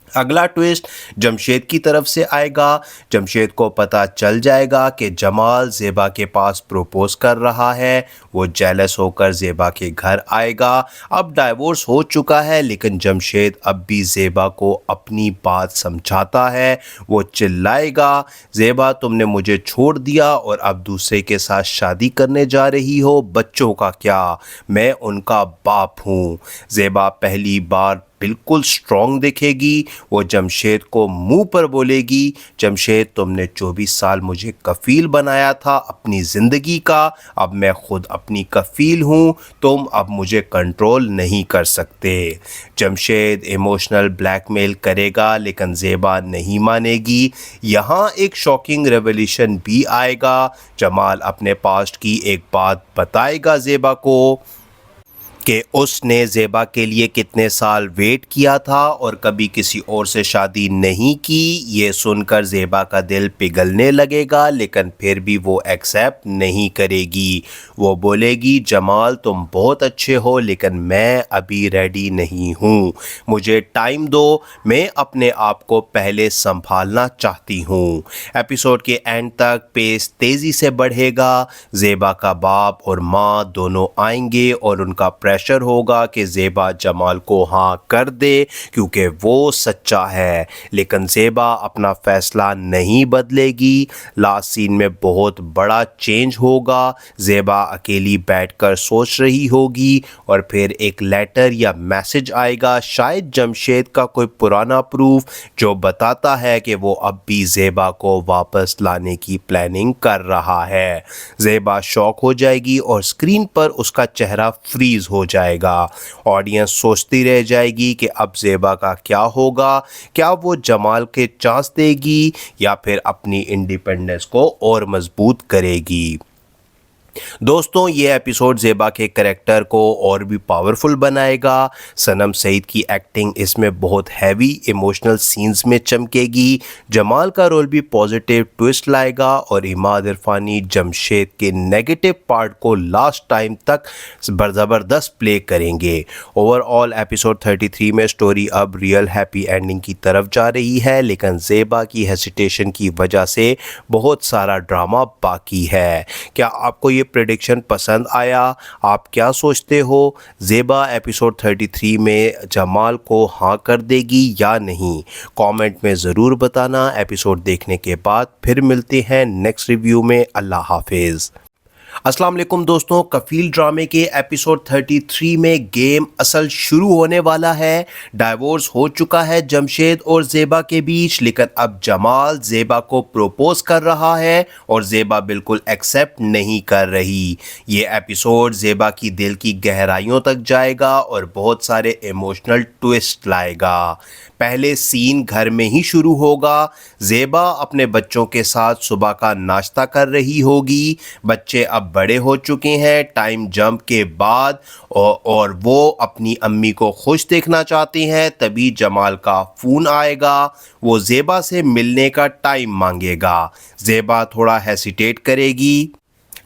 K: अगला ट्विस्ट जमशेद की तरफ से आएगा। जमशेद को पता चल जाएगा कि जमाल ज़ेबा के पास प्रपोज कर रहा है। वो जेलस होकर ज़ेबा के घर आएगा। अब डाइवोर्स हो चुका है, लेकिन जमशेद अब भी ज़ेबा को अपनी बात समझाता है। वो चिल्लाएगा, ज़ेबा तुमने मुझे छोड़ दिया और अब दूसरे के साथ शादी करने जा रही हो, बच्चों का क्या, मैं उनका बाप हूँ। ज़ेबा पहली बार बिल्कुल स्ट्रॉन्ग दिखेगी। वो जमशेद को मुंह पर बोलेगी, जमशेद तुमने 24 साल मुझे कफ़ील बनाया था अपनी ज़िंदगी का, अब मैं ख़ुद अपनी कफ़ील हूँ, तुम अब मुझे कंट्रोल नहीं कर सकते। जमशेद इमोशनल ब्लैकमेल करेगा, लेकिन ज़ेबा नहीं मानेगी। यहाँ एक शॉकिंग रेवोल्यूशन भी आएगा। जमाल अपने पास्ट की एक बात बताएगा ज़ेबा को कि उसने ज़ेबा के लिए कितने साल वेट किया था और कभी किसी और से शादी नहीं की। ये सुनकर ज़ेबा का दिल पिघलने लगेगा, लेकिन फिर भी वो एक्सेप्ट नहीं करेगी। वो बोलेगी, जमाल तुम बहुत अच्छे हो, लेकिन मैं अभी रेडी नहीं हूँ, मुझे टाइम दो, मैं अपने आप को पहले संभालना चाहती हूँ। एपिसोड के एंड तक पेस तेज़ी से बढ़ेगा। ज़ेबा का बाप और माँ दोनों आएंगे और उनका प्रेशर होगा कि ज़ेबा जमाल को हाँ कर दे क्योंकि वो सच्चा है, लेकिन ज़ेबा अपना फैसला नहीं बदलेगी। लास्ट सीन में बहुत बड़ा चेंज होगा। ज़ेबा अकेली बैठकर सोच रही होगी और फिर एक लेटर या मैसेज आएगा, शायद जमशेद का कोई पुराना प्रूफ, जो बताता है कि वो अब भी ज़ेबा को वापस लाने की प्लानिंग कर रहा है। ज़ेबा शॉक हो जाएगी और स्क्रीन पर उसका चेहरा फ्रीज हो जाएगा। ऑडियंस सोचती रह जाएगी कि अब ज़ेबा का क्या होगा, क्या वो जमाल के चांस देगी या फिर अपनी इंडिपेंडेंस को और मजबूत करेगी। दोस्तों, ये एपिसोड ज़ेबा के करैक्टर को और भी पावरफुल बनाएगा। सनम सईद की एक्टिंग इसमें बहुत हैवी इमोशनल सीन्स में चमकेगी। जमाल का रोल भी पॉजिटिव ट्विस्ट लाएगा और इमाद इरफानी जमशेद के नेगेटिव पार्ट को लास्ट टाइम तक ज़बरदस्त प्ले करेंगे। ओवरऑल एपिसोड 33 में स्टोरी अब रियल हैप्पी एंडिंग की तरफ जा रही है, लेकिन ज़ेबा की हेसिटेशन की वजह से बहुत सारा ड्रामा बाकी है। क्या आपको ये प्रेडिक्शन पसंद आया? आप क्या सोचते हो? ज़ेबा एपिसोड 33 में जमाल को हाँ कर देगी या नहीं? कमेंट में ज़रूर बताना। एपिसोड देखने के बाद फिर मिलते हैं नेक्स्ट रिव्यू में। अल्लाह हाफिज़। अस्सलाम वालेकुम दोस्तों, कफील ड्रामे के एपिसोड 33 में गेम असल शुरू होने वाला है। डाइवोर्स हो चुका है जमशेद और ज़ेबा के बीच, लेकिन अब जमाल ज़ेबा को प्रपोज कर रहा है और ज़ेबा बिल्कुल एक्सेप्ट नहीं कर रही। ये एपिसोड ज़ेबा की दिल की गहराइयों तक जाएगा और बहुत सारे इमोशनल ट्विस्ट लाएगा। पहले सीन घर में ही शुरू होगा। ज़ेबा अपने बच्चों के साथ सुबह का नाश्ता कर रही होगी। बच्चे अब बड़े हो चुके हैं टाइम जंप के बाद और वो अपनी अम्मी को खुश देखना चाहते हैं। तभी जमाल का फ़ोन आएगा। वो ज़ेबा से मिलने का टाइम मांगेगा। ज़ेबा थोड़ा हेसिटेट करेगी,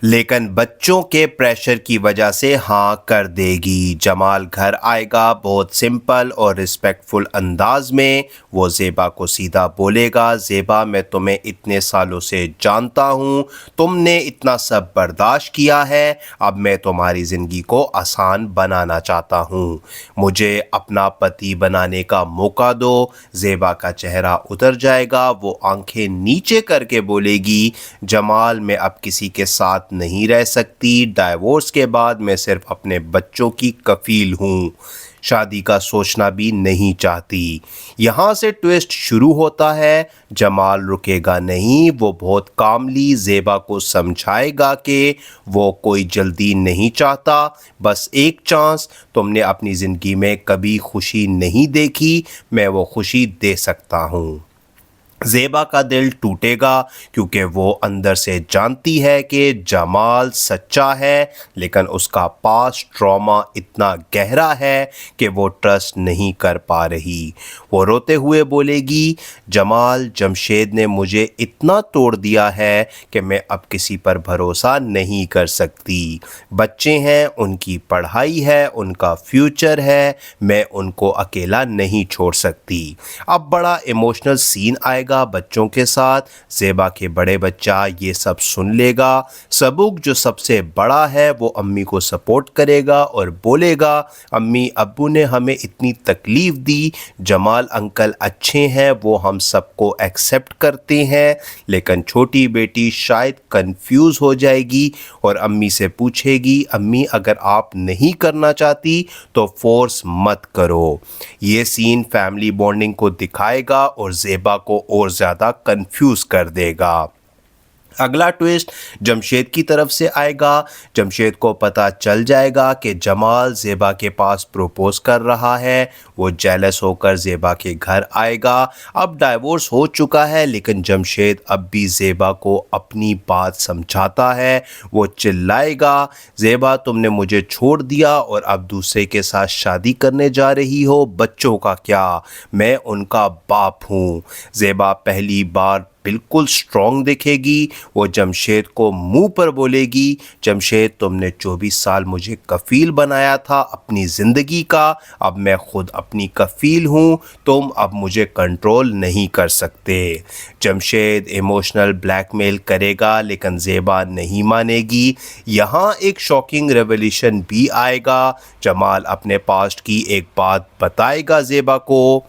K: लेकिन बच्चों के प्रेशर की वजह से हाँ कर देगी। जमाल घर आएगा बहुत सिंपल और रिस्पेक्टफुल अंदाज में। वो ज़ेबा को सीधा बोलेगा, ज़ेबा मैं तुम्हें इतने सालों से जानता हूँ, तुमने इतना सब बर्दाश्त किया है, अब मैं तुम्हारी ज़िंदगी को आसान बनाना चाहता हूँ, मुझे अपना पति बनाने का मौका दो। ज़ेबा का चेहरा उतर जाएगा। वो आंखें नीचे करके बोलेगी, जमाल मैं अब किसी के साथ नहीं रह सकती। डाइवोर्स के बाद मैं सिर्फ अपने बच्चों की कफील हूँ, शादी का सोचना भी नहीं चाहती। यहाँ से ट्विस्ट शुरू होता है। जमाल रुकेगा नहीं। वो बहुत कामली ज़ेबा को समझाएगा कि वो कोई जल्दी नहीं चाहता, बस एक चांस। तुमने अपनी ज़िंदगी में कभी खुशी नहीं देखी, मैं वो खुशी दे सकता हूँ। ज़ेबा का दिल टूटेगा क्योंकि वो अंदर से जानती है कि जमाल सच्चा है, लेकिन उसका पास्ट ट्रॉमा इतना गहरा है कि वो ट्रस्ट नहीं कर पा रही। वो रोते हुए बोलेगी, जमाल जमशेद ने मुझे इतना तोड़ दिया है कि मैं अब किसी पर भरोसा नहीं कर सकती। बच्चे हैं, उनकी पढ़ाई है, उनका फ्यूचर है, मैं उनको अकेला नहीं छोड़ सकती। अब बड़ा इमोशनल सीन आएगा बच्चों के साथ। ज़ेबा के बड़े बच्चा ये सब सुन लेगा। सबूक जो सबसे बड़ा है वो अम्मी को सपोर्ट करेगा और बोलेगा, अम्मी अब्बू ने हमें इतनी तकलीफ़ दी, जमाल अंकल अच्छे हैं, वो हम सबको एक्सेप्ट करते हैं। लेकिन छोटी बेटी शायद कंफ्यूज हो जाएगी और अम्मी से पूछेगी, अम्मी अगर आप नहीं करना चाहती तो फोर्स मत करो। ये सीन फैमिली बॉन्डिंग को दिखाएगा और ज़ेबा को और ज़्यादा कंफ्यूज कर देगा। अगला ट्विस्ट जमशेद की तरफ से आएगा। जमशेद को पता चल जाएगा कि जमाल ज़ेबा के पास प्रपोज कर रहा है। वो जेलस होकर ज़ेबा के घर आएगा। अब डाइवोर्स हो चुका है, लेकिन जमशेद अब भी ज़ेबा को अपनी बात समझाता है। वो चिल्लाएगा, ज़ेबा तुमने मुझे छोड़ दिया और अब दूसरे के साथ शादी करने जा रही हो, बच्चों का क्या, मैं उनका बाप हूँ। ज़ेबा पहली बार बिल्कुल स्ट्रॉन्ग दिखेगी। वो जमशेद को मुंह पर बोलेगी, जमशेद तुमने 24 साल मुझे कफील बनाया था अपनी ज़िंदगी का, अब मैं ख़ुद अपनी कफील हूँ, तुम अब मुझे कंट्रोल नहीं कर सकते। जमशेद इमोशनल ब्लैकमेल करेगा, लेकिन ज़ेबा नहीं मानेगी। यहाँ एक शॉकिंग रेवोल्यूशन भी आएगा। जमाल अपने पास्ट की एक बात बताएगा ज़ेबा को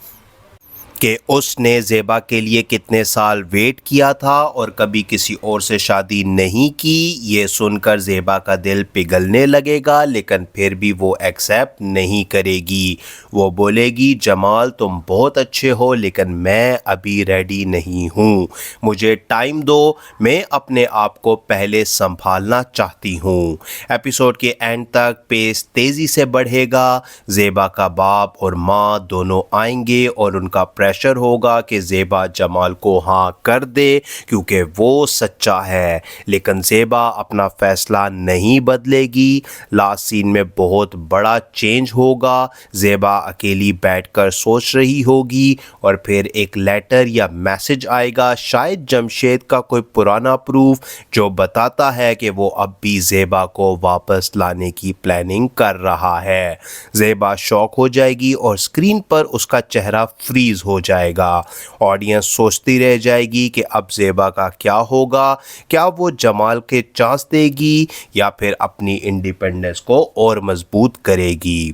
K: कि उसने ज़ेबा के लिए कितने साल वेट किया था और कभी किसी और से शादी नहीं की। ये सुनकर ज़ेबा का दिल पिघलने लगेगा, लेकिन फिर भी वो एक्सेप्ट नहीं करेगी। वो बोलेगी, जमाल तुम बहुत अच्छे हो, लेकिन मैं अभी रेडी नहीं हूँ, मुझे टाइम दो, मैं अपने आप को पहले संभालना चाहती हूँ। एपिसोड के एंड तक पेस तेज़ी से बढ़ेगा। ज़ेबा का बाप और माँ दोनों आएंगे और उनका प्रेशर होगा कि ज़ेबा जमाल को हाँ कर दे क्योंकि वो सच्चा है, लेकिन ज़ेबा अपना फैसला नहीं बदलेगी। लास्ट सीन में बहुत बड़ा चेंज होगा। ज़ेबा अकेली बैठकर सोच रही होगी और फिर एक लेटर या मैसेज आएगा, शायद जमशेद का कोई पुराना प्रूफ, जो बताता है कि वो अब भी ज़ेबा को वापस लाने की प्लानिंग कर रहा है। ज़ेबा शॉक हो जाएगी और स्क्रीन पर उसका चेहरा फ्रीज हो जाएगा। ऑडियंस सोचती रह जाएगी कि अब ज़ेबा का क्या होगा, क्या वो जमाल के चांस देगी या फिर अपनी इंडिपेंडेंस को और मजबूत करेगी।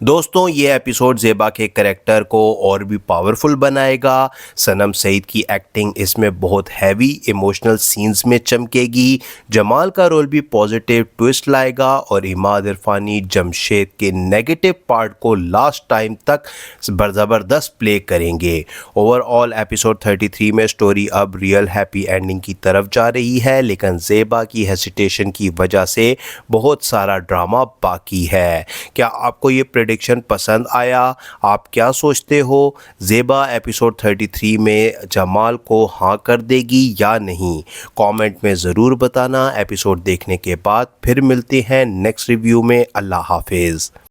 K: दोस्तों ये एपिसोड ज़ेबा के करेक्टर को और भी पावरफुल बनाएगा। सनम सईद की एक्टिंग इसमें बहुत हैवी इमोशनल सीन्स में चमकेगी। जमाल का रोल भी पॉजिटिव ट्विस्ट लाएगा और इमाद इरफानी जमशेद के नेगेटिव पार्ट को लास्ट टाइम तक ज़बरदस्त प्ले करेंगे। ओवरऑल एपिसोड 33 में स्टोरी अब रियल हैप्पी एंडिंग की तरफ जा रही है, लेकिन ज़ेबा की हेसिटेशन की वजह से बहुत सारा ड्रामा बाकी है। क्या आपको ये प्रेडिक्शन पसंद आया? आप क्या सोचते हो? ज़ेबा एपिसोड 33 में जमाल को हाँ कर देगी या नहीं? कमेंट में ज़रूर बताना। एपिसोड देखने के बाद फिर मिलते हैं नेक्स्ट रिव्यू में। अल्लाह हाफिज़।